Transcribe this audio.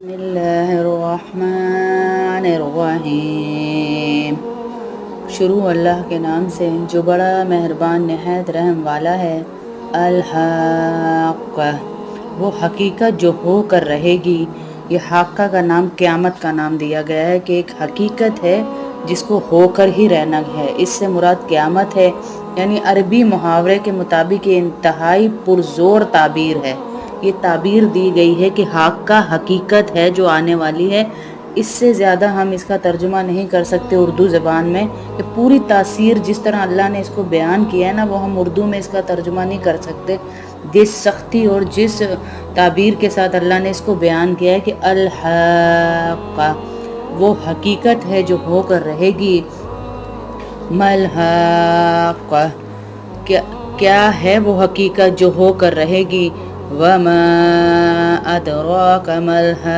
بسم اللہ الرحمن الرحیم۔ شروع اللہ کے نام سے جو بڑا مہربان نہایت رحم والا ہے۔ الحاقہ، وہ حقیقت جو ہو کر رہے گی۔ یہ حاقہ کا نام قیامت کا نام دیا گیا ہے کہ ایک حقیقت ہے جس کو ہو کر ہی رہنا ہے۔ اس سے مراد قیامت ہے، یعنی عربی محاورے کے مطابق یہ انتہائی پرزور تعبیر ہے۔ یہ تعبیر دی گئی ہے کہ حاقہ حقیقت ہے جو آنے والی ہے۔ اس سے زیادہ ہم اس کا ترجمہ نہیں کر سکتے اردو زبان میں، کہ پوری تاثیر جس طرح اللہ نے اس کو بیان کیا ہے نا، وہ ہم اردو میں اس کا ترجمہ نہیں کر سکتے۔ جس سختی اور جس تعبیر کے ساتھ اللہ نے اس کو بیان کیا ہے کہ الحاقہ، وہ حقیقت ہے جو ہو کر رہے گی۔ ملحاقہ، کیا ہے وہ حقیقت جو ہو کر رہے گی۔ وما ادراک ملحاقہ،